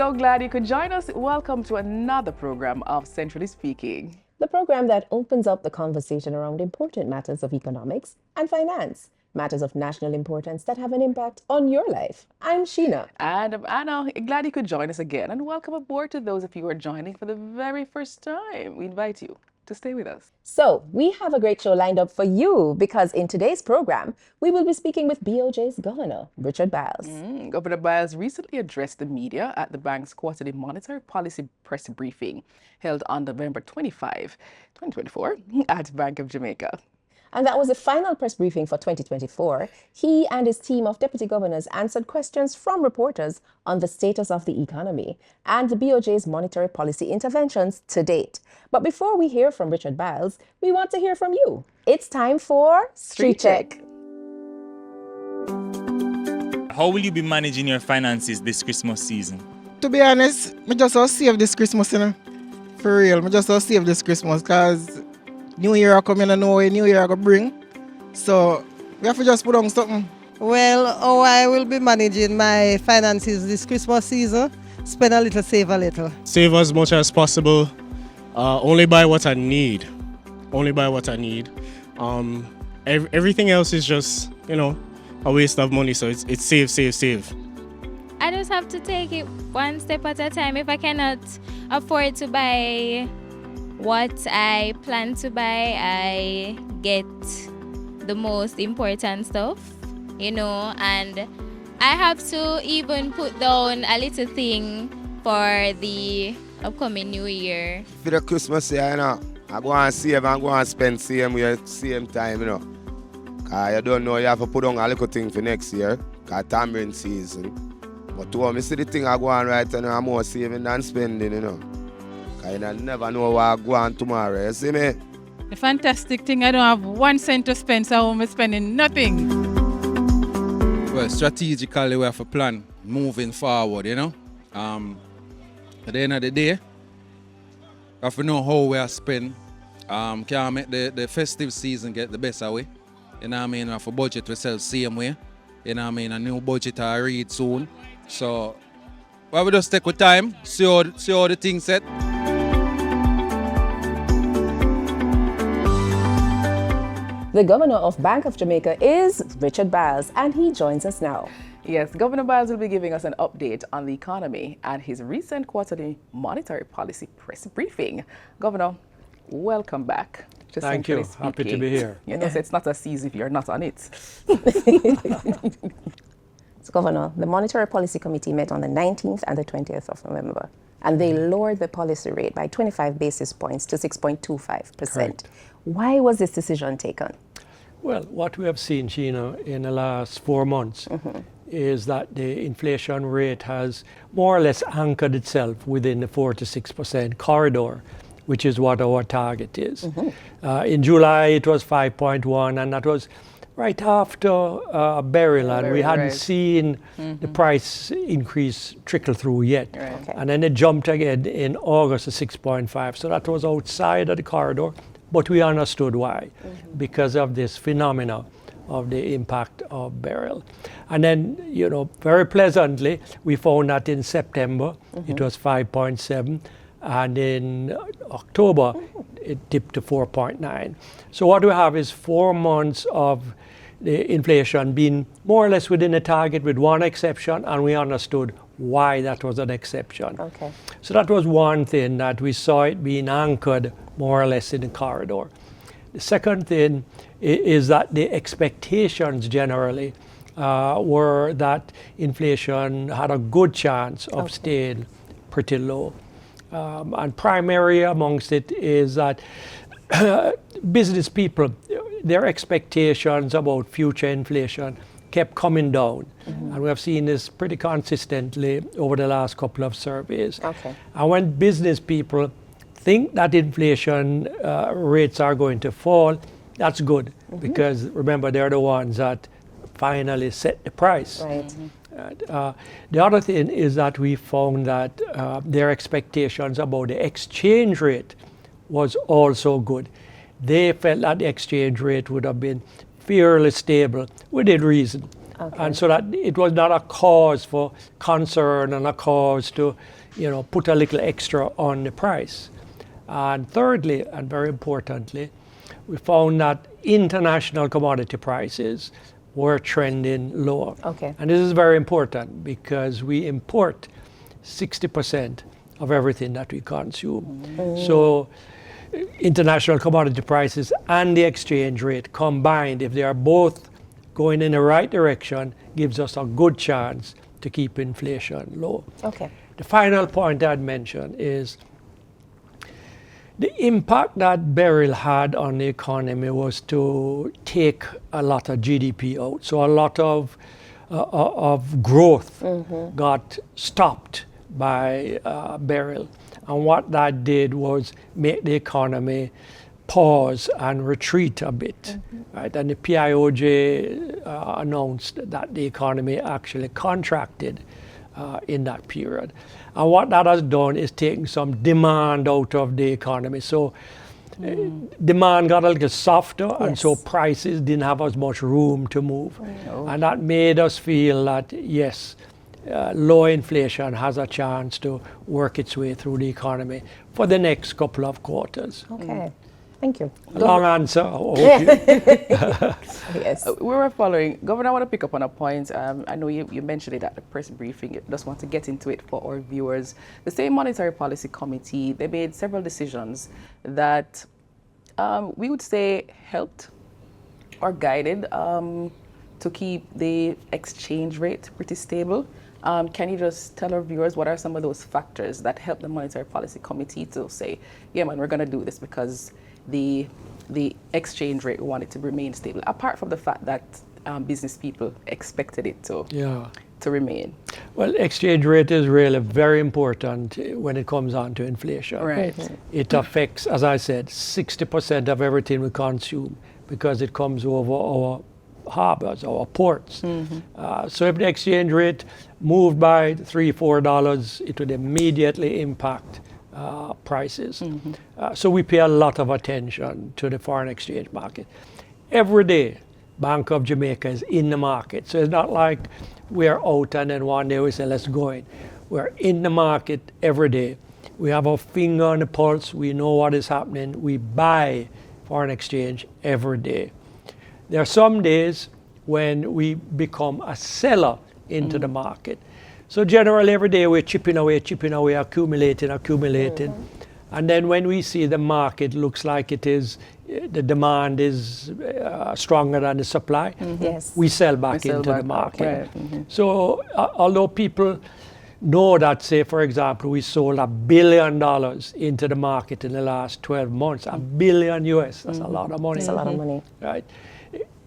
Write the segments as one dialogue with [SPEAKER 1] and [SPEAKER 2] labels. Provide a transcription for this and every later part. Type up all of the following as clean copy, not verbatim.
[SPEAKER 1] So glad you could join us. Welcome to another program of Centrally Speaking.
[SPEAKER 2] The program that opens up the conversation around important matters of economics and finance, matters of national importance that have an impact on your life. I'm Sheena.
[SPEAKER 1] And I'm Anna. Glad you could join us again. And welcome aboard to those of you who are joining for the very first time. We invite you to stay with us.
[SPEAKER 2] So, we have a great show lined up for you because in today's program, we will be speaking with BOJ's Governor, Richard Byles.
[SPEAKER 1] Governor Byles recently addressed the media at the bank's quarterly monetary policy press briefing held on November 25, 2024 at Bank of Jamaica.
[SPEAKER 2] And that was the final press briefing for 2024. He and his team of deputy governors answered questions from reporters on the status of the economy and the BOJ's monetary policy interventions to date. But before we hear from Richard Byles, we want to hear from you. It's time for Street Check.
[SPEAKER 3] How will you be managing your finances this Christmas season?
[SPEAKER 4] To be honest, I just want to save this Christmas, For real, I just want to save this Christmas because New Year coming and know what New Year going to bring. So we have to just put on something.
[SPEAKER 5] Well, how I will be managing my finances this Christmas season, spend a little, save a little.
[SPEAKER 6] Save as much as possible. Only buy what I need. Only buy what I need. Everything else is just, a waste of money. So it's save, save, save.
[SPEAKER 7] I just have to take it one step at a time. If I cannot afford to buy what I plan to buy, I get the most important stuff, and I have to even put down a little thing for the upcoming New Year.
[SPEAKER 8] For the Christmas year, I go and save and go and spend same time, Because you don't know, you have to put on a little thing for next year, because tamarind season. But to me, see the thing I go on right now, I'm more saving than spending, Because you never know what I go on tomorrow, you see me?
[SPEAKER 9] The fantastic thing, I don't have 1 cent to spend, so I'm spending nothing.
[SPEAKER 10] Well, strategically, we have a plan moving forward, At the end of the day, we have to know how we are spend. Can't make the festive season get the best away. We have a budget we sell same way. A new budget I read soon. So, we just take our time, see how the things set.
[SPEAKER 2] The governor of Bank of Jamaica is Richard Byles, and he joins us now.
[SPEAKER 1] Yes, Governor Byles will be giving us an update on the economy and his recent quarterly monetary policy press briefing. Governor, welcome back.
[SPEAKER 11] Thank you. Happy to be here.
[SPEAKER 1] So it's not as easy if you're not on it.
[SPEAKER 2] So, Governor, the Monetary Policy Committee met on the 19th and the 20th of November, and they lowered the policy rate by 25 basis points to 6.25%.
[SPEAKER 11] Correct.
[SPEAKER 2] Why was this decision taken?
[SPEAKER 11] Well, what we have seen, Sheena, in the last 4 months is that the inflation rate has more or less anchored itself within the 4 to 6% corridor, which is what our target is. In July, it was 5.1, and that was right after burial, and we hadn't seen the price increase trickle through yet.
[SPEAKER 2] Okay.
[SPEAKER 11] And then it jumped again in August to 6.5. So that was outside of the corridor, but we understood why, because of this phenomena of the impact of burial. And then, very pleasantly, we found that in September, it was 5.7. And in October, it dipped to 4.9. So what we have is 4 months of the inflation being more or less within the target with one exception, and we understood why that was an exception.
[SPEAKER 2] Okay.
[SPEAKER 11] So that was one thing, that we saw it being anchored more or less in the corridor. The second thing is that the expectations generally were that inflation had a good chance of staying pretty low. And primary amongst it is that business people, their expectations about future inflation kept coming down. And we have seen this pretty consistently over the last couple of surveys.
[SPEAKER 2] Okay.
[SPEAKER 11] And when business people think that inflation rates are going to fall, that's good, because remember, they're the ones that finally set the price.
[SPEAKER 2] Right.
[SPEAKER 11] The other thing is that we found that their expectations about the exchange rate was also good. They felt that the exchange rate would have been fairly stable within reason.
[SPEAKER 2] Okay.
[SPEAKER 11] And so that it was not a cause for concern and a cause to put a little extra on the price. And thirdly, and very importantly, we found that international commodity prices were trending lower.
[SPEAKER 2] Okay.
[SPEAKER 11] And this is very important because we import 60% of everything that we consume. So international commodity prices and the exchange rate combined, if they are both going in the right direction, gives us a good chance to keep inflation low.
[SPEAKER 2] Okay.
[SPEAKER 11] The final point I'd mention is the impact that Beryl had on the economy was to take a lot of GDP out. So a lot of growth got stopped by Beryl. And what that did was make the economy pause and retreat a bit. Right? And the PIOJ announced that the economy actually contracted in that period. And what that has done is taken some demand out of the economy. So demand got a little softer, and so prices didn't have as much room to move. And that made us feel that, yes, low inflation has a chance to work its way through the economy for the next couple of quarters.
[SPEAKER 2] Okay. Thank you.
[SPEAKER 11] Long answer. I hope you.
[SPEAKER 2] Yes.
[SPEAKER 1] We were following. Governor, I want to pick up on a point. I know you mentioned it at the press briefing. I just want to get into it for our viewers. The same Monetary Policy Committee, they made several decisions that we would say helped or guided to keep the exchange rate pretty stable. Can you just tell our viewers what are some of those factors that help the Monetary Policy Committee to say, yeah, man, we're going to do this because the exchange rate, we want it to remain stable, apart from the fact that business people expected it to remain?
[SPEAKER 11] Well, exchange rate is really very important when it comes on to inflation.
[SPEAKER 1] Right.
[SPEAKER 11] It affects, as I said, 60% of everything we consume because it comes over our harbors, our ports. So if the exchange rate moved by $3-4, it would immediately impact prices. So we pay a lot of attention to the foreign exchange market. Every day, Bank of Jamaica is in the market. So it's not like we're out and then one day we say, let's go in. We're in the market every day. We have our finger on the pulse. We know what is happening. We buy foreign exchange every day. There are some days when we become a seller into the market. So generally every day we're chipping away, accumulating. And then when we see the market looks like it is, the demand is stronger than the supply, we sell back into the market. So although people know that, say, for example, we sold $1 billion into the market in the last 12 months, $1 billion US, that's a lot of money.
[SPEAKER 2] That's a lot of money.
[SPEAKER 11] Right?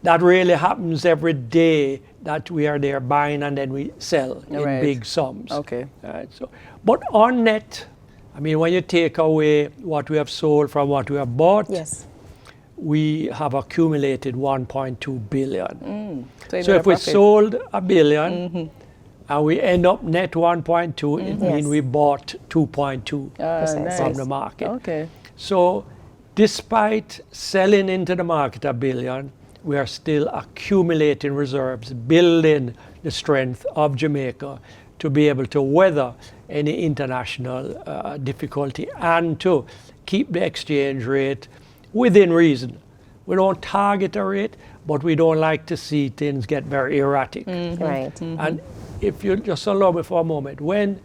[SPEAKER 11] That really happens every day that we are there buying and then we sell in big sums.
[SPEAKER 1] Okay.
[SPEAKER 11] Right? So, but on net, I mean, when you take away what we have sold from what we have bought, we have accumulated 1.2 billion. So if we sold $1 billion and we end up net 1.2, it means we bought 2.2 from the market.
[SPEAKER 1] Okay.
[SPEAKER 11] So despite selling into the market $1 billion, we are still accumulating reserves, building the strength of Jamaica to be able to weather any international difficulty and to keep the exchange rate within reason. We don't target a rate, but we don't like to see things get very erratic.
[SPEAKER 2] Right.
[SPEAKER 11] And if you just allow me for a moment, when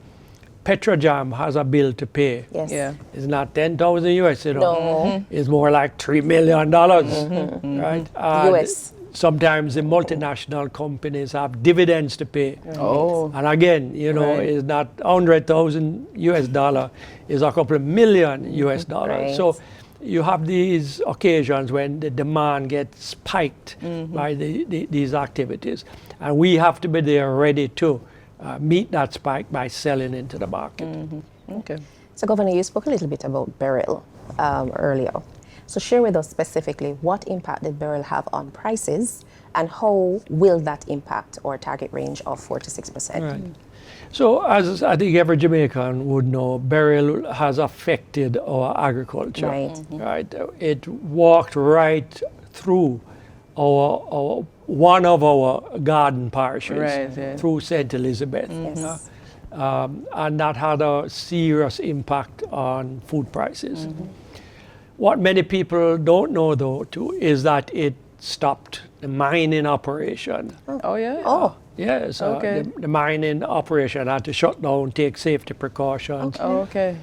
[SPEAKER 11] Petrojam has a bill to pay, it's not 10,000 US, it's more like $3 million, right?
[SPEAKER 2] US.
[SPEAKER 11] Sometimes the multinational companies have dividends to pay. And again, it's not 100,000 US dollar, it's a couple of million US dollars. So you have these occasions when the demand gets spiked by these activities. And we have to be there ready to meet that spike by selling into the market.
[SPEAKER 1] Okay.
[SPEAKER 2] So, Governor, you spoke a little bit about Beryl earlier. So share with us specifically what impact did Beryl have on prices and how will that impact our target range of 4 to 6%?
[SPEAKER 11] Right. So as I think every Jamaican would know, Beryl has affected our agriculture. Right. It walked right through one of our garden parishes through St. Elizabeth. and that had a serious impact on food prices. What many people don't know, though, too, is that it stopped the mining operation.
[SPEAKER 1] Oh, yeah?
[SPEAKER 2] Oh.
[SPEAKER 11] Yes,
[SPEAKER 1] Okay.
[SPEAKER 11] the mining operation had to shut down, take safety precautions.
[SPEAKER 1] Oh, okay.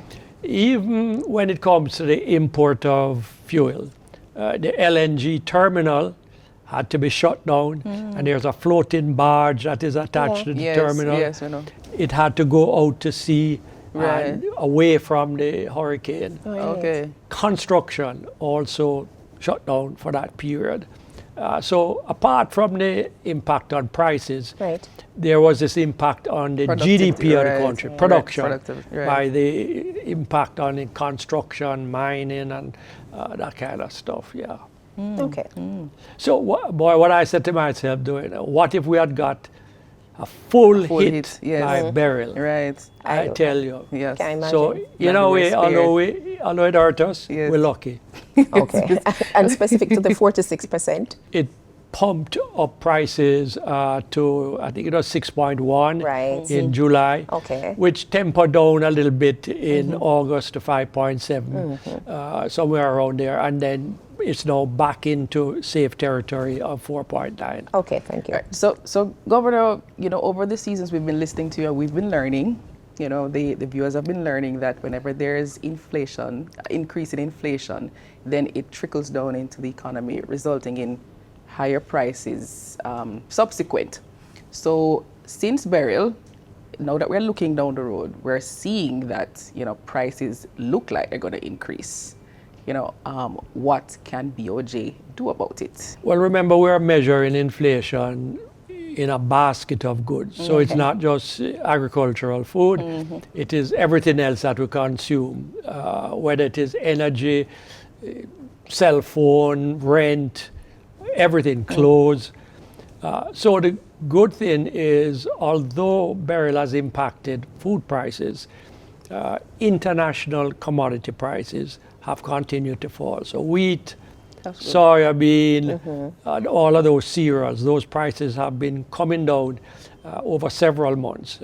[SPEAKER 11] Even when it comes to the import of fuel, the LNG terminal had to be shut down, and there's a floating barge that is attached to the
[SPEAKER 1] Yes,
[SPEAKER 11] terminal.
[SPEAKER 1] yes, I know.
[SPEAKER 11] It had to go out to sea
[SPEAKER 1] Right.
[SPEAKER 11] and away from the hurricane.
[SPEAKER 1] Okay.
[SPEAKER 11] Construction also shut down for that period. So apart from the impact on prices,
[SPEAKER 2] Right.
[SPEAKER 11] there was this impact on the GDP of the
[SPEAKER 1] right,
[SPEAKER 11] country,
[SPEAKER 1] right,
[SPEAKER 11] production,
[SPEAKER 1] productivity, right.
[SPEAKER 11] by the impact on the construction, mining, and that kind of stuff, yeah.
[SPEAKER 2] Okay.
[SPEAKER 11] So, what I said to myself, what if we had got a full hit
[SPEAKER 1] yes.
[SPEAKER 11] by Beryl?
[SPEAKER 1] Right.
[SPEAKER 11] I tell you.
[SPEAKER 1] Yes.
[SPEAKER 2] Can I imagine?
[SPEAKER 11] So, you know, although it hurt us,
[SPEAKER 1] Yes.
[SPEAKER 11] we're lucky.
[SPEAKER 2] Okay. And specific to the 4 to 6%?
[SPEAKER 11] It pumped up prices to, I think it was 6.1
[SPEAKER 2] Right.
[SPEAKER 11] in July,
[SPEAKER 2] Okay.
[SPEAKER 11] which tempered down a little bit in August to 5.7, somewhere around there. And then it's now back into safe territory of 4.9.
[SPEAKER 2] Okay, thank you.
[SPEAKER 1] So Governor, you know, over the seasons we've been listening to you, we've been learning, you know, the viewers have been learning that whenever there's inflation, increase in inflation, then it trickles down into the economy, resulting in higher prices subsequent. So since Beryl, now that we're looking down the road, we're seeing that, you know, prices look like they're going to increase. You know, what can BOJ do about it?
[SPEAKER 11] Well, remember, we're measuring inflation in a basket of goods. So it's not just agricultural food, it is everything else that we consume, whether it is energy, cell phone, rent, everything, clothes. So the good thing is, although Beryl has impacted food prices, international commodity prices have continued to fall. So wheat, soya bean, and all of those cereals, those prices have been coming down over several months.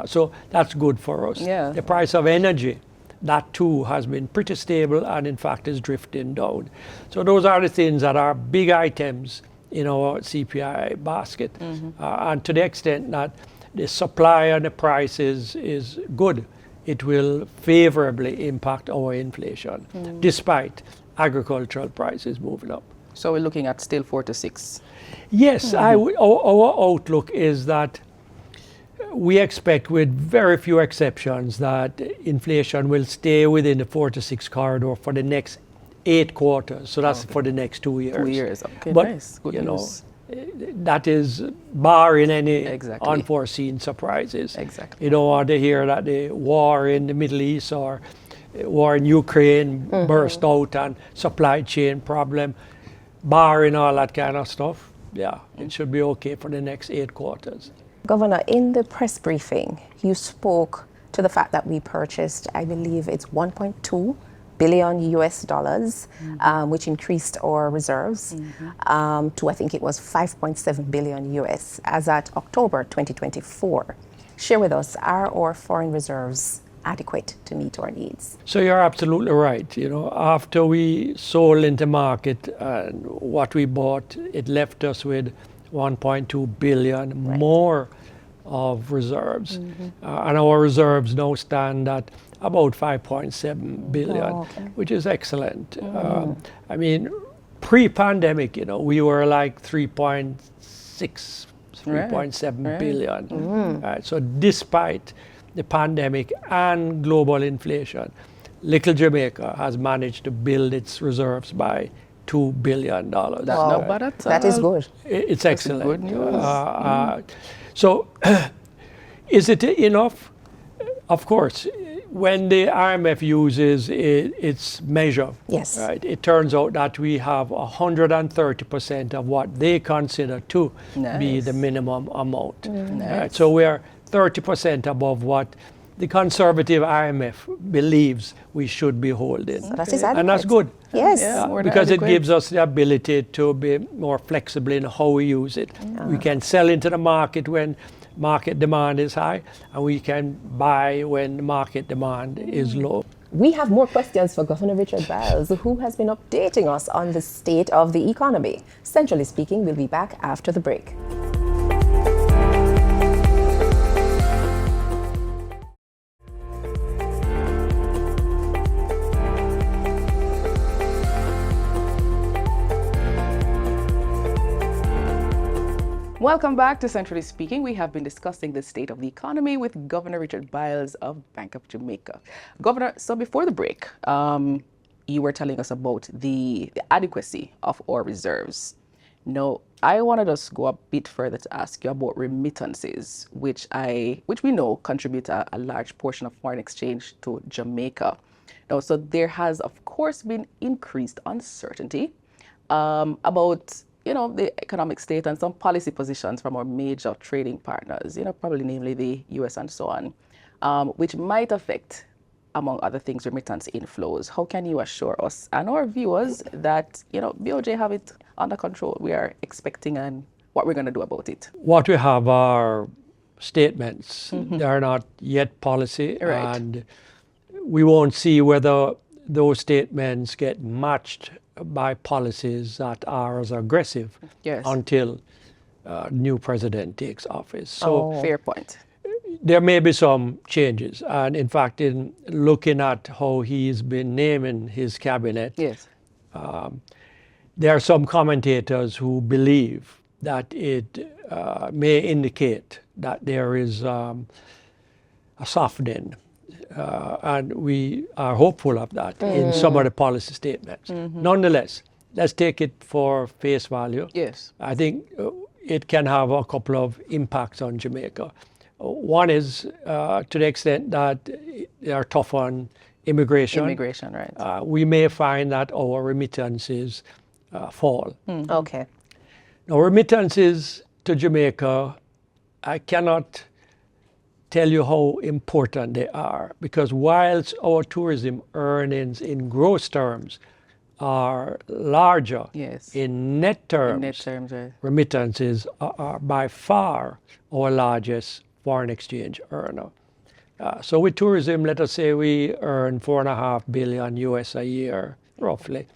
[SPEAKER 11] So that's good for us.
[SPEAKER 1] Yeah.
[SPEAKER 11] The price of energy, that too has been pretty stable and in fact is drifting down. So those are the things that are big items in our CPI basket. And to the extent that the supply and the prices is good, it will favorably impact our inflation, despite agricultural prices moving up.
[SPEAKER 1] So we're looking at still 4 to 6.
[SPEAKER 11] Yes, our outlook is that we expect, with very few exceptions, that inflation will stay within the 4 to 6 corridor for the next 8 quarters. So that's for the next 2 years.
[SPEAKER 1] 2 years, okay,
[SPEAKER 11] But,
[SPEAKER 1] nice, good
[SPEAKER 11] you
[SPEAKER 1] news.
[SPEAKER 11] that is barring any
[SPEAKER 1] Exactly.
[SPEAKER 11] unforeseen surprises.
[SPEAKER 1] Exactly.
[SPEAKER 11] You don't want to hear that the war in the Middle East or war in Ukraine burst out and supply chain problem, barring all that kind of stuff. Yeah, it should be okay for the next 8 quarters.
[SPEAKER 2] Governor, in the press briefing, you spoke to the fact that we purchased, I believe it's 1.2 billion US dollars, which increased our reserves to, I think it was 5.7 billion US as at October 2024. Share with us, are our foreign reserves adequate to meet our needs?
[SPEAKER 11] So you're absolutely right. You know, after we sold into market and what we bought, it left us with 1.2 billion more of reserves. And our reserves now stand at about 5.7 billion, which is excellent. I mean, pre-pandemic, you know, we were like 3.6, 3.7 billion. So despite the pandemic and global inflation, little Jamaica has managed to build its reserves by $2 billion.
[SPEAKER 1] That's not bad at all.
[SPEAKER 2] That is good.
[SPEAKER 11] It's excellent.
[SPEAKER 1] Good news.
[SPEAKER 11] So, is it enough? Of course. When the IMF uses its measure,
[SPEAKER 2] Yes.
[SPEAKER 11] right, it turns out that we have 130% of what they consider to be
[SPEAKER 1] Nice.
[SPEAKER 11] the minimum amount.
[SPEAKER 1] Nice.
[SPEAKER 11] So we are 30% above what the conservative IMF believes we should be holding.
[SPEAKER 2] So that is
[SPEAKER 11] And that's good.
[SPEAKER 2] Yes.
[SPEAKER 11] Because it gives us the ability to be more flexible in how we use it. We can sell into the market when market demand is high, and we can buy when market demand is low.
[SPEAKER 2] We have more questions for Governor Richard Byles, who has been updating us on the state of the economy. Centrally speaking, we'll be back after the break.
[SPEAKER 1] Welcome back to Centrally Speaking. We have been discussing the state of the economy with Governor Richard Byles of Bank of Jamaica. Governor, so before the break, you were telling us about the adequacy of our reserves. Now, I wanted us to go a bit further to ask you about remittances, which we know contribute a large portion of foreign exchange to Jamaica. Now, so there has, of course, been increased uncertainty about the economic state and some policy positions from our major trading partners, probably namely the US and so on, which might affect, among other things, remittance inflows. How can you assure us and our viewers that, BOJ have it under control? We are expecting and what we're going to do about it.
[SPEAKER 11] What we have are statements. They are not yet policy.
[SPEAKER 1] Right.
[SPEAKER 11] And we won't see whether those statements get matched by policies that are as aggressive until new president takes office. So
[SPEAKER 1] fair point.
[SPEAKER 11] There may be some changes. And in fact, in looking at how he's been naming his cabinet, there are some commentators who believe that it may indicate that there is a softening. And we are hopeful of that in some of the policy statements. Nonetheless, let's take it for face value.
[SPEAKER 1] Yes.
[SPEAKER 11] I think it can have a couple of impacts on Jamaica. One is to the extent that they are tough on immigration.
[SPEAKER 1] Immigration, right.
[SPEAKER 11] We may find that our remittances fall.
[SPEAKER 2] Okay.
[SPEAKER 11] Now, remittances to Jamaica, I cannot tell you how important they are, because whilst our tourism earnings in gross terms are larger, in net terms,
[SPEAKER 1] right.
[SPEAKER 11] remittances are by far our largest foreign exchange earner. So with tourism, let us say we earn $4.5 billion US a year, roughly.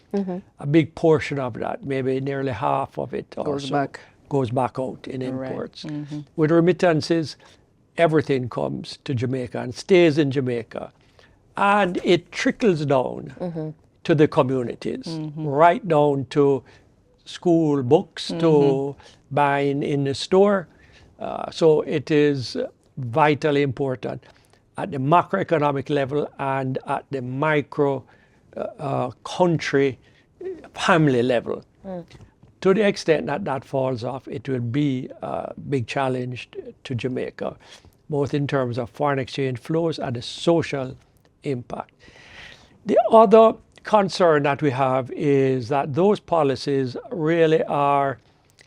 [SPEAKER 11] A big portion of that, maybe nearly half of it goes back out in imports.
[SPEAKER 1] Right.
[SPEAKER 11] With remittances, everything comes to Jamaica and stays in Jamaica. And it trickles down to the communities, right down to school books, to buying in the store. So it is vitally important at the macroeconomic level and at the micro country family level. To the extent that that falls off, it will be a big challenge to Jamaica, both in terms of foreign exchange flows and the social impact. The other concern that we have is that those policies really are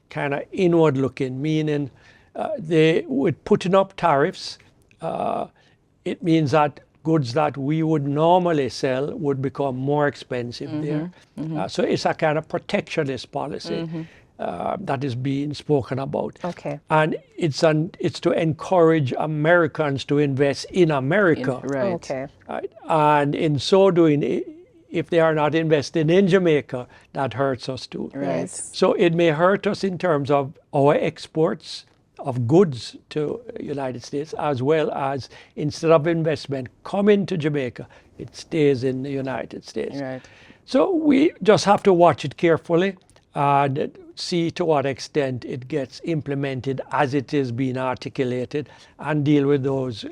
[SPEAKER 11] kind of inward looking, meaning they would putting up tariffs. It means that goods that we would normally sell would become more expensive there. So it's a kind of protectionist policy that is being spoken about.
[SPEAKER 2] Okay.
[SPEAKER 11] And it's to encourage Americans to invest in America.
[SPEAKER 1] Right.
[SPEAKER 2] Okay.
[SPEAKER 11] And in so doing, if they are not investing in Jamaica, that hurts us too.
[SPEAKER 1] Right.
[SPEAKER 11] So it may hurt us in terms of our exports of goods to United States, as well as instead of investment coming to Jamaica, it stays in the United States.
[SPEAKER 1] Right.
[SPEAKER 11] So we just have to watch it carefully and see to what extent it gets implemented as it is being articulated, and deal with those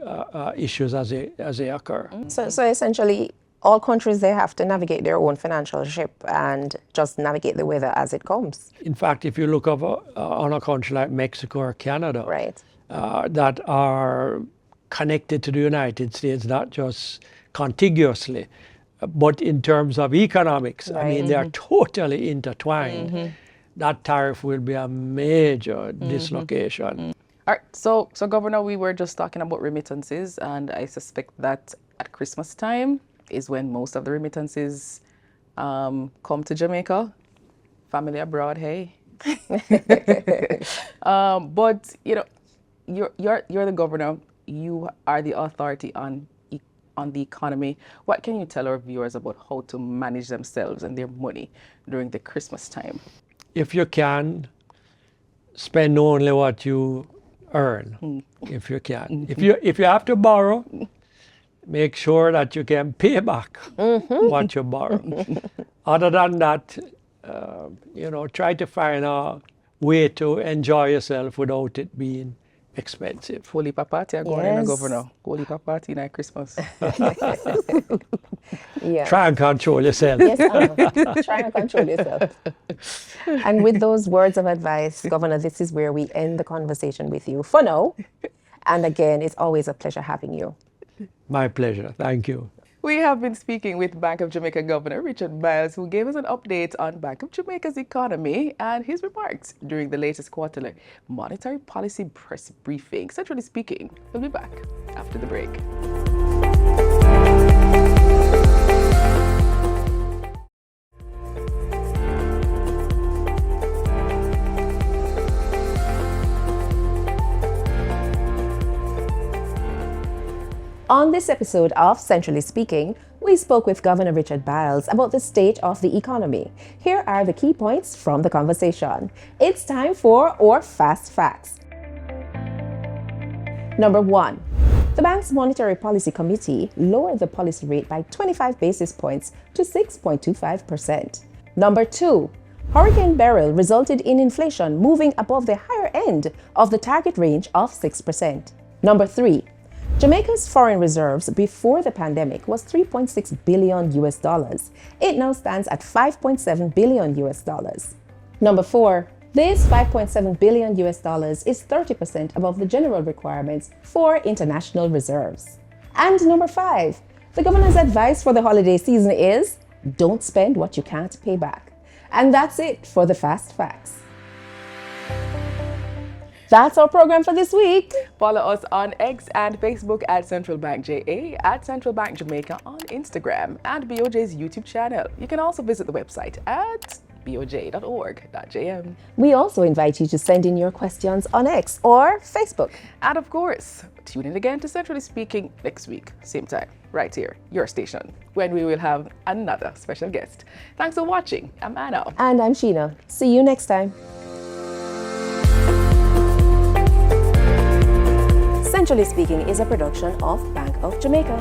[SPEAKER 11] issues as they occur.
[SPEAKER 2] So essentially, all countries, they have to navigate their own financial ship and just navigate the weather as it comes.
[SPEAKER 11] In fact, if you look on a country like Mexico or Canada,
[SPEAKER 2] Right.
[SPEAKER 11] That are connected to the United States, not just contiguously, but in terms of economics, I mean, they are totally intertwined. That tariff will be a major dislocation.
[SPEAKER 1] All right, so Governor, we were just talking about remittances, and I suspect that at Christmas time is when most of the remittances come to Jamaica. Family abroad, hey. But you know, you're the governor. You are the authority on the economy. What can you tell our viewers about how to manage themselves and their money during the Christmas time?
[SPEAKER 11] If you can, spend only what you earn, if you can. If you have to borrow, make sure that you can pay back what you borrow. Other than that, try to find a way to enjoy yourself without it being expensive.
[SPEAKER 1] Holy party are going in, Governor. Holy party night Christmas.
[SPEAKER 2] Yeah.
[SPEAKER 11] Try and control yourself.
[SPEAKER 2] Yes, try and control yourself. And with those words of advice, Governor, this is where we end the conversation with you for now. And again, it's always a pleasure having you.
[SPEAKER 11] My pleasure. Thank you.
[SPEAKER 1] We have been speaking with Bank of Jamaica Governor Richard Byles, who gave us an update on Bank of Jamaica's economy and his remarks during the latest quarterly monetary policy press briefing. Centrally speaking, we'll be back after the break.
[SPEAKER 2] On this episode of Centrally Speaking, we spoke with Governor Richard Byles about the state of the economy. Here are the key points from the conversation. It's time for our Fast Facts. Number 1. The bank's Monetary Policy Committee lowered the policy rate by 25 basis points to 6.25%. Number 2. Hurricane Beryl resulted in inflation moving above the higher end of the target range of 6%. Number 3. Jamaica's foreign reserves before the pandemic was $3.6 billion. It now stands at $5.7 billion. Number 4. This $5.7 billion is 30% above the general requirements for international reserves. And number 5. The governor's advice for the holiday season is don't spend what you can't pay back. And that's it for the Fast Facts. That's our program for this week.
[SPEAKER 1] Follow us on X and Facebook at Central Bank JA, at Central Bank Jamaica on Instagram, and BOJ's YouTube channel. You can also visit the website at boj.org.jm.
[SPEAKER 2] We also invite you to send in your questions on X or Facebook.
[SPEAKER 1] And of course, tune in again to Centrally Speaking next week, same time, right here, your station, when we will have another special guest. Thanks for watching. I'm Anna.
[SPEAKER 2] And I'm Sheena. See you next time. Centrally Speaking is a production of Bank of Jamaica.